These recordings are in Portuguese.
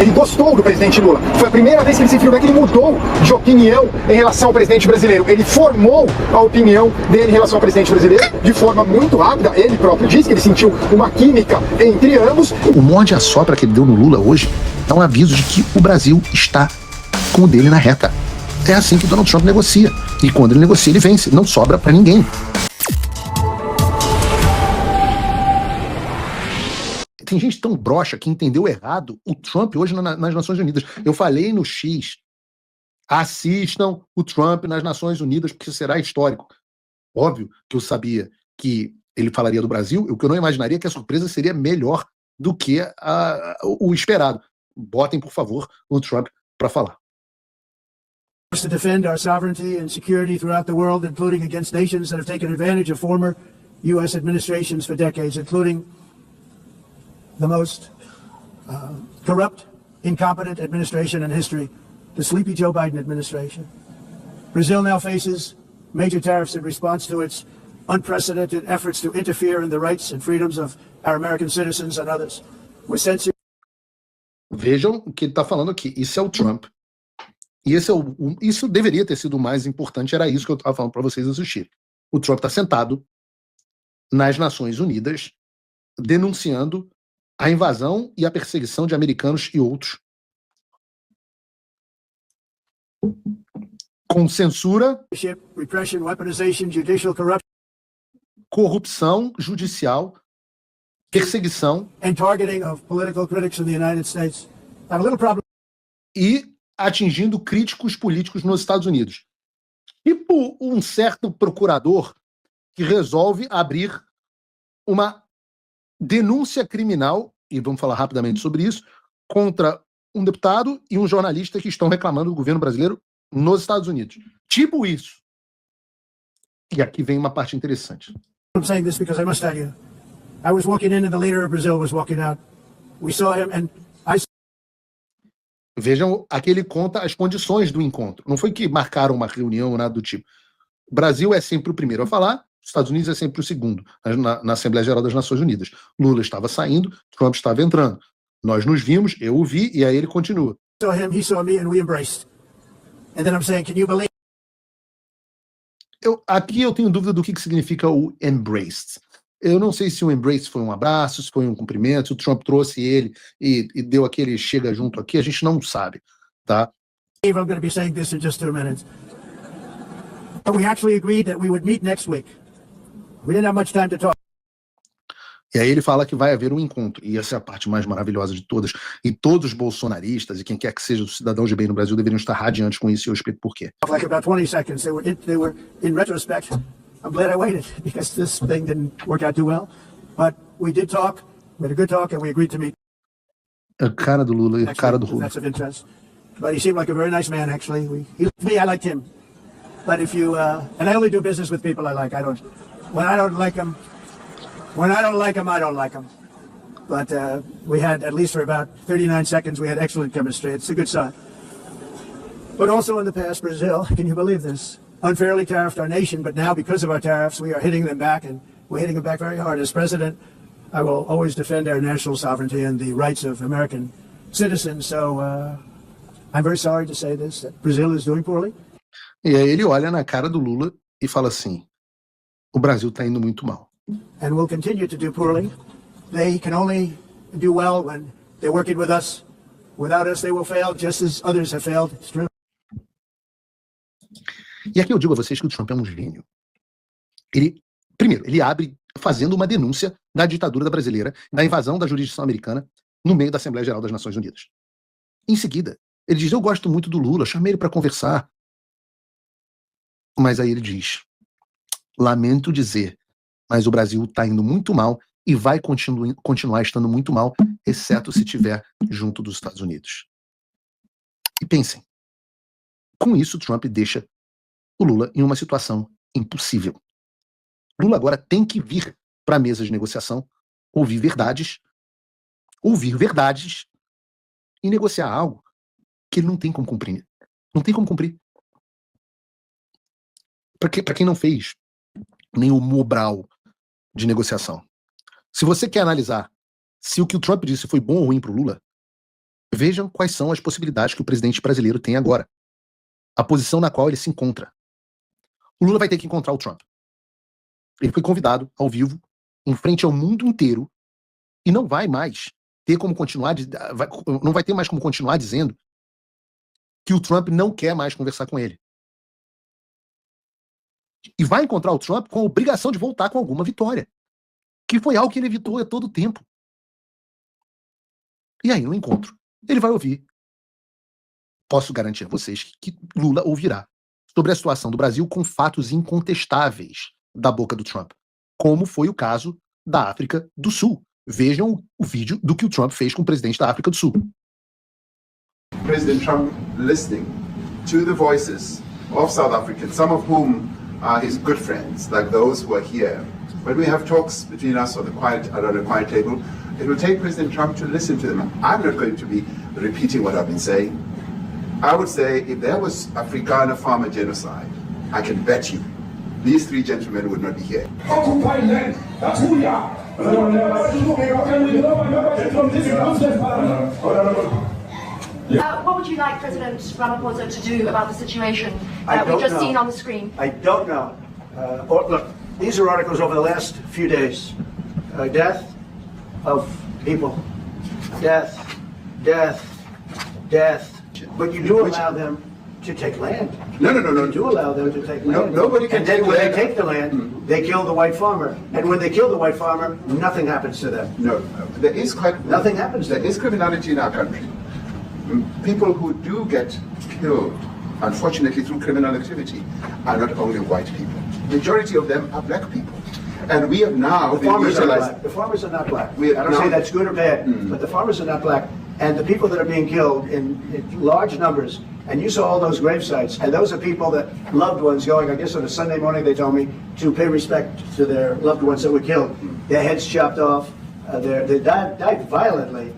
Ele gostou do presidente Lula. Foi a primeira vez que ele se firmou, que ele mudou de opinião em relação ao presidente brasileiro. Ele formou a opinião dele em relação ao presidente brasileiro de forma muito rápida. Ele próprio disse que ele sentiu uma química entre ambos. O morde-a-sopra que ele deu no Lula hoje é um aviso de que o Brasil está com o dele na reta. É assim que o Donald Trump negocia. E quando ele negocia, ele vence. Não sobra para ninguém. Tem gente tão broxa que entendeu errado o Trump hoje nas Nações Unidas. Eu falei no X, assistam o Trump nas Nações Unidas, porque será histórico. Óbvio que eu sabia que ele falaria do Brasil, o que eu não imaginaria é que a surpresa seria melhor do que o esperado. Botem, por favor, o Trump para falar. To defend our sovereignty and security throughout the world, including against nations that have taken advantage of former U.S. administrations for decades, including the most corrupt, incompetent administration in history, the sleepy Joe Biden administration. Brazil now faces major tariffs in response to its unprecedented efforts to interfere in the rights and freedoms of our American citizens and others. We're censoring. Vejam o que ele está falando aqui. Isso é o Trump. E isso deveria ter sido o mais importante. Era isso que eu estava falando para vocês assistirem. O Trump está sentado nas Nações Unidas denunciando a invasão e a perseguição de americanos e outros, com censura, repression, weaponization, judicial corruption, corrupção judicial, perseguição and targeting of political critics in the United States. I have a little problem. E atingindo críticos políticos nos Estados Unidos. Tipo um certo procurador que resolve abrir uma denúncia criminal, e vamos falar rapidamente sobre isso, contra um deputado e um jornalista que estão reclamando do governo brasileiro nos Estados Unidos. Tipo isso. E aqui vem uma parte interessante. I'm saying this because I must tell you, I was walking in and the leader of Brazil was walking out. We saw him and I... Vejam, aqui ele conta as condições do encontro. Não foi que marcaram uma reunião ou nada do tipo. O Brasil é sempre o primeiro a falar, os Estados Unidos é sempre o segundo, na Assembleia Geral das Nações Unidas. Lula estava saindo, Trump estava entrando. Nós nos vimos, eu o vi, e aí ele continua. Saw him, he saw me, and we embraced. And then I'm saying, can you believe? Aqui eu tenho dúvida do que significa o embraced. Eu não sei se o embrace foi um abraço, se foi um cumprimento, se o Trump trouxe ele e deu aquele chega junto aqui, a gente não sabe, tá? I'm going to be saying this in just 2 minutes. But we actually agreed that we would meet next week. We didn't have much time to talk. E aí ele fala que vai haver um encontro, e essa é a parte mais maravilhosa de todas, e todos os bolsonaristas, e quem quer que seja os cidadãos de bem no Brasil, deveriam estar radiantes com isso, e eu explico por quê. Like about 20 seconds. They were in retrospect, I'm glad I waited, because this thing didn't work out too well. But we did talk, we had a good talk, and we agreed to meet. A cara do Lula e a cara do Lula. That's of interest. But he seemed like a very nice man, actually. I liked him. But if you, and I only do business with people I like. When I don't like them, I don't like them. But we had, at least for about 39 seconds, we had excellent chemistry. It's a good sign. But also in the past, Brazil, can you believe this? Unfairly tariffed our nation, but now because of our tariffs, we are hitting them back, and we're hitting them back very hard. As president, I will always defend our national sovereignty and the rights of American citizens. So I'm very sorry to say this, that Brazil is doing poorly. E aí ele olha na cara do Lula e fala assim, o Brasil está indo muito mal. And will continue to do poorly. They can only do well when they're working with us. Without us, they will fail, just as others have failed. It's true. E aqui eu digo a vocês que o Trump é um gênio. Primeiro, ele abre fazendo uma denúncia da ditadura brasileira, da invasão da jurisdição americana no meio da Assembleia Geral das Nações Unidas. Em seguida, ele diz, eu gosto muito do Lula, chamei ele para conversar. Mas aí ele diz, lamento dizer, mas o Brasil está indo muito mal e vai continuar estando muito mal, exceto se estiver junto dos Estados Unidos. E pensem, com isso Trump deixa o Lula em uma situação impossível. Lula agora tem que vir para a mesa de negociação, ouvir verdades e negociar algo que ele não tem como cumprir. Não tem como cumprir. Para quem não fez nem o Mobral de negociação. Se você quer analisar se o que o Trump disse foi bom ou ruim para o Lula, Vejam quais são as possibilidades que o presidente brasileiro tem agora. A posição na qual ele se encontra. O Lula vai ter que encontrar o Trump. Ele foi convidado ao vivo, em frente ao mundo inteiro, e não vai mais ter como continuar, não vai ter mais como continuar dizendo que o Trump não quer mais conversar com ele. E vai encontrar o Trump com a obrigação de voltar com alguma vitória, que foi algo que ele evitou a todo tempo. E aí, no encontro, ele vai ouvir. Posso garantir a vocês que Lula ouvirá sobre a situação do Brasil com fatos incontestáveis da boca do Trump, como foi o caso da África do Sul. Vejam o vídeo do que o Trump fez com o presidente da África do Sul. President Trump listening to the voices of South Africans, some of whom are his good friends, like those who are here. When we have talks between us around a quiet table, it will take President Trump to listen to them. I'm not going to be repeating what I've been saying. I would say if there was Afrikaner farmer genocide, I can bet you these three gentlemen would not be here. Occupy land. That's who we are. What would you like President Ramaphosa to do about the situation I that we've don't just know. seen on the screen? I don't know. Look, these are articles over the last few days. Death of people. Death. But you do allow them to take land. No. You do allow them to take land. Nobody can and then take when land. they take the land, they kill the white farmer. And when they kill the white farmer, nothing happens to them. No, there is Nothing happens to There them. is criminality in our country. People who do get killed, unfortunately through criminal activity, are not only white people. Majority of them are black people. And we have now The farmers are utilized- black. The farmers are not black. We- I don't no. say that's good or bad, but the farmers are not black. And the people that are being killed in large numbers, and you saw all those grave sites, and those are people that loved ones going, I guess on a Sunday morning they told me, to pay respect to their loved ones that were killed. Their heads chopped off, they died violently.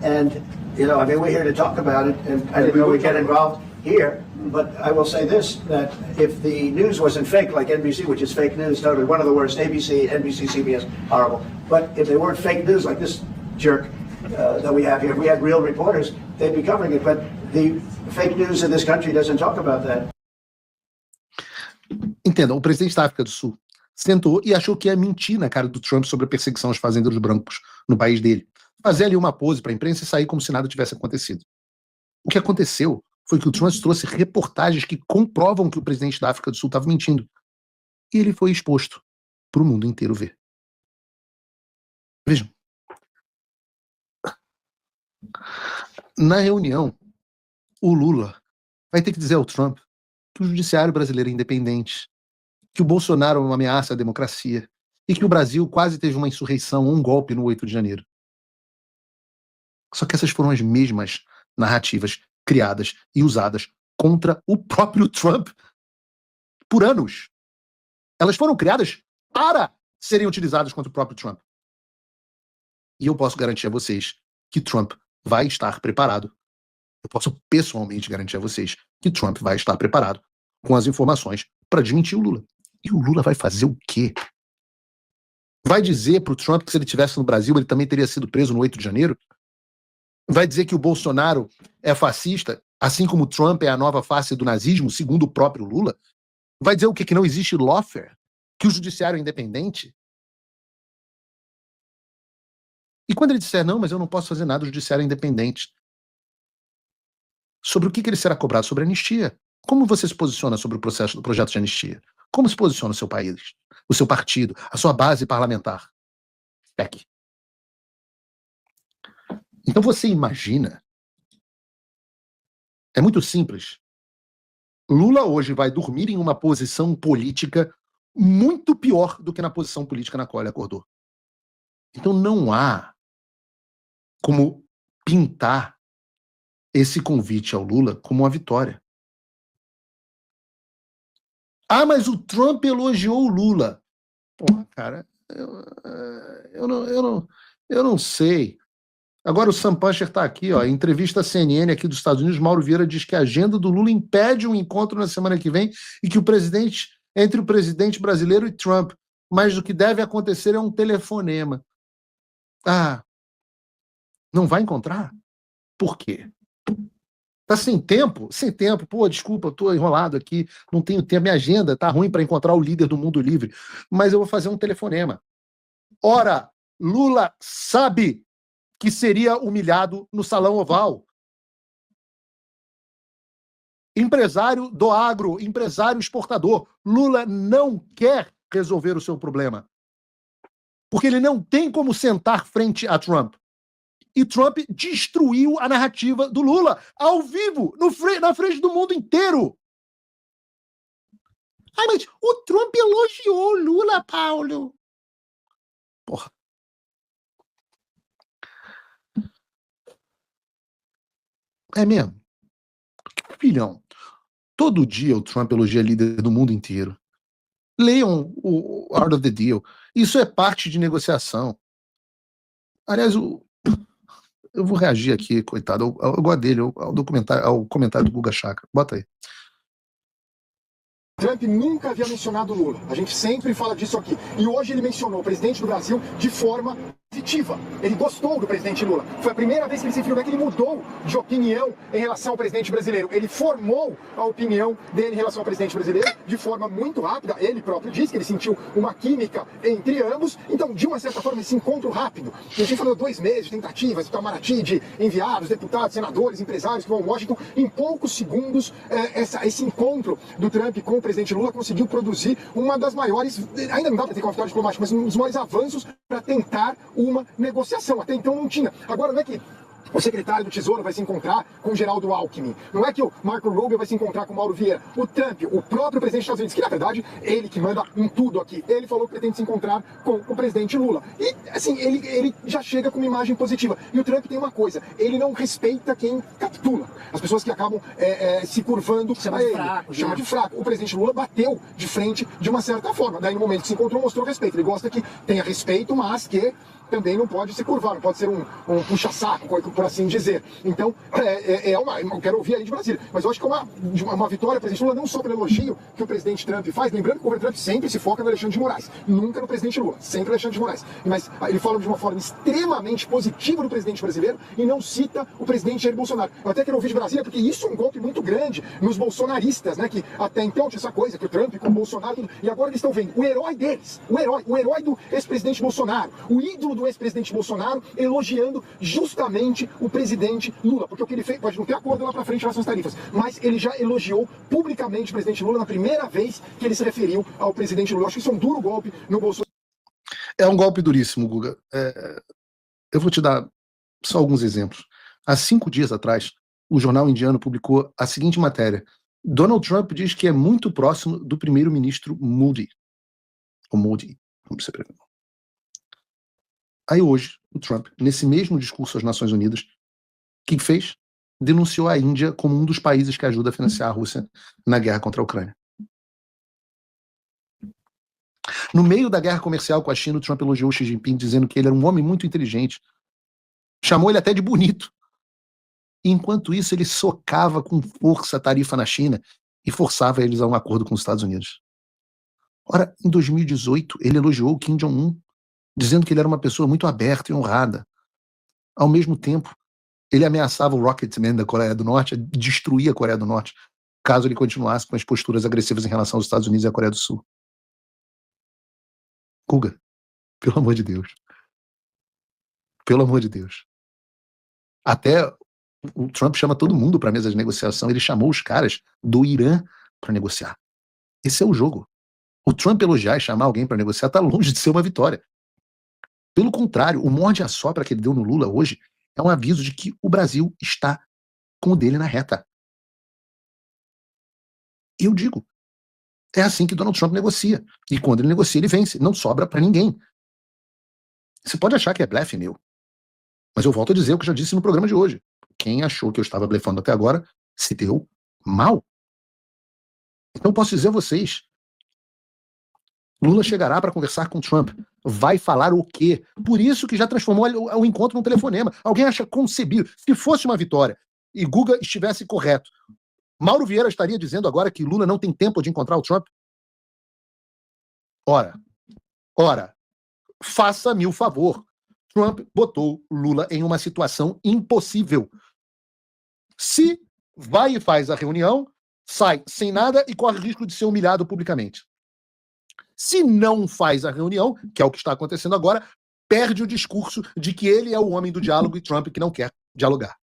And, you know, I mean, we're here to talk about it, and I didn't know we'd get involved here. But I will say this, that if the news wasn't fake like NBC, which is fake news, totally one of the worst, ABC, NBC, CBS, horrible. But if they weren't fake news like this jerk that we have here, if we had real reporters, they'd be covering it. But the fake news in this country doesn't talk about that. Entendam, o presidente da África do Sul sentou e achou que ia mentir na cara do Trump sobre a perseguição aos fazendeiros brancos no país dele. Fazer ali uma pose para a imprensa e sair como se nada tivesse acontecido. O que aconteceu foi que o Trump trouxe reportagens que comprovam que o presidente da África do Sul estava mentindo. E ele foi exposto para o mundo inteiro ver. Vejam. Na reunião, o Lula vai ter que dizer ao Trump que o judiciário brasileiro é independente, que o Bolsonaro é uma ameaça à democracia e que o Brasil quase teve uma insurreição ou um golpe no 8 de janeiro. Só que essas foram as mesmas narrativas criadas e usadas contra o próprio Trump por anos. Elas foram criadas para serem utilizadas contra o próprio Trump. E eu posso garantir a vocês que Trump vai estar preparado. Eu posso pessoalmente garantir a vocês que Trump vai estar preparado com as informações para desmentir o Lula. E o Lula vai fazer o quê? Vai dizer para o Trump que se ele estivesse no Brasil ele também teria sido preso no 8 de janeiro? Vai dizer que o Bolsonaro é fascista, assim como o Trump é a nova face do nazismo, segundo o próprio Lula? Vai dizer o quê? Que não existe lawfare? Que o judiciário é independente? E quando ele disser, não, mas eu não posso fazer nada, o judiciário é independente. Sobre o que ele será cobrado? Sobre a anistia. Como você se posiciona sobre o projeto de anistia? Como se posiciona o seu país, o seu partido, a sua base parlamentar? PEC. Então você imagina, é muito simples. Lula hoje vai dormir em uma posição política muito pior do que na posição política na qual ele acordou. Então não há como pintar esse convite ao Lula como uma vitória. Ah, mas o Trump elogiou o Lula. Porra, cara, eu não sei. Agora o Sam Puncher está aqui, ó, em entrevista à CNN aqui dos Estados Unidos, Mauro Vieira diz que a agenda do Lula impede um encontro na semana que vem e que entre o presidente brasileiro e Trump, mas o que deve acontecer é um telefonema. Ah, não vai encontrar? Por quê? Tá sem tempo? Sem tempo. Pô, desculpa, eu tô enrolado aqui, não tenho tempo, minha agenda tá ruim para encontrar o líder do mundo livre, mas eu vou fazer um telefonema. Ora, Lula sabe que seria humilhado no Salão Oval. Empresário do agro, empresário exportador. Lula não quer resolver o seu problema. Porque ele não tem como sentar frente a Trump. E Trump destruiu a narrativa do Lula, ao vivo, na frente do mundo inteiro. Ai, mas o Trump elogiou o Lula, Paulo. Porra. É mesmo? Filhão, todo dia o Trump elogia líder do mundo inteiro. Leiam o Art of the Deal. Isso é parte de negociação. Aliás, eu vou reagir aqui, coitado. Eu gosto dele, ao comentário do Guga Chakra. Bota aí. Trump nunca havia mencionado Lula. A gente sempre fala disso aqui. E hoje ele mencionou o presidente do Brasil de forma positiva. Ele gostou do presidente Lula. Foi a primeira vez que ele se referiu, que ele mudou de opinião em relação ao presidente brasileiro. Ele formou a opinião dele em relação ao presidente brasileiro de forma muito rápida. Ele próprio disse que ele sentiu uma química entre ambos. Então, de uma certa forma, esse encontro rápido. A gente falou 2 meses de tentativas, de Itamaraty, de enviados, deputados, senadores, empresários que vão a Washington. Em poucos segundos, esse encontro do Trump com o presidente Lula conseguiu produzir uma das maiores, ainda não dá para ter uma vitória diplomática, mas um dos maiores avanços para tentar uma negociação. Até então não tinha. Agora não é que o secretário do Tesouro vai se encontrar com o Geraldo Alckmin. Não é que o Marco Rubio vai se encontrar com o Mauro Vieira. O Trump, o próprio presidente dos Estados Unidos, que na verdade, ele que manda em tudo aqui, ele falou que pretende se encontrar com o presidente Lula. E, assim, ele já chega com uma imagem positiva. E o Trump tem uma coisa, ele não respeita quem capitula. As pessoas que acabam se curvando a ele. Chama de fraco. O presidente Lula bateu de frente de uma certa forma. Daí, no momento que se encontrou, mostrou respeito. Ele gosta que tenha respeito, mas que também não pode se curvar, não pode ser um puxa-saco, por assim dizer. Então, eu quero ouvir aí de Brasília. Mas eu acho que é uma vitória, presidente Lula, não só pelo elogio que o presidente Trump faz, lembrando que o governo Trump sempre se foca no Alexandre de Moraes, nunca no presidente Lula, sempre no Alexandre de Moraes. Mas ele fala de uma forma extremamente positiva do presidente brasileiro e não cita o presidente Jair Bolsonaro. Eu até quero ouvir de Brasília, porque isso é um golpe muito grande nos bolsonaristas, né, que até então tinha essa coisa, que o Trump com o Bolsonaro, e agora eles estão vendo o herói deles, o herói do ex-presidente Bolsonaro, o ídolo do ex-presidente Bolsonaro, elogiando justamente o presidente Lula, porque o que ele fez, pode não ter acordo lá pra frente em relação às tarifas, mas ele já elogiou publicamente o presidente Lula na primeira vez que ele se referiu ao presidente Lula. Eu acho que isso é um duro golpe no Bolsonaro. É um golpe duríssimo, Guga. Eu vou te dar só alguns exemplos. Há 5 dias atrás, o jornal indiano publicou a seguinte matéria: Donald Trump diz que é muito próximo do primeiro-ministro Modi. Ou Modi, como você prefere. Aí hoje, o Trump, nesse mesmo discurso às Nações Unidas, o que fez? Denunciou a Índia como um dos países que ajuda a financiar a Rússia na guerra contra a Ucrânia. No meio da guerra comercial com a China, o Trump elogiou o Xi Jinping, dizendo que ele era um homem muito inteligente. Chamou ele até de bonito. Enquanto isso, ele socava com força a tarifa na China e forçava eles a um acordo com os Estados Unidos. Ora, em 2018, ele elogiou o Kim Jong-un, dizendo que ele era uma pessoa muito aberta e honrada. Ao mesmo tempo, ele ameaçava o Rocketman da Coreia do Norte a destruir a Coreia do Norte, caso ele continuasse com as posturas agressivas em relação aos Estados Unidos e à Coreia do Sul. Guga, pelo amor de Deus. Pelo amor de Deus. Até o Trump chama todo mundo para a mesa de negociação. Ele chamou os caras do Irã para negociar. Esse é o jogo. O Trump elogiar e chamar alguém para negociar está longe de ser uma vitória. Pelo contrário, o morde-a-sopra que ele deu no Lula hoje é um aviso de que o Brasil está com o dele na reta. E eu digo, é assim que Donald Trump negocia. E quando ele negocia, ele vence. Não sobra para ninguém. Você pode achar que é blefe meu, mas eu volto a dizer o que eu já disse no programa de hoje. Quem achou que eu estava blefando até agora se deu mal. Então posso dizer a vocês, Lula chegará para conversar com Trump. Vai falar o quê? Por isso que já transformou o encontro num telefonema. Alguém acha concebível? Se fosse uma vitória e Guga estivesse correto, Mauro Vieira estaria dizendo agora que Lula não tem tempo de encontrar o Trump? Ora, faça-me o favor. Trump botou Lula em uma situação impossível. Se vai e faz a reunião, sai sem nada e corre o risco de ser humilhado publicamente. Se não faz a reunião, que é o que está acontecendo agora, perde o discurso de que ele é o homem do diálogo e Trump que não quer dialogar.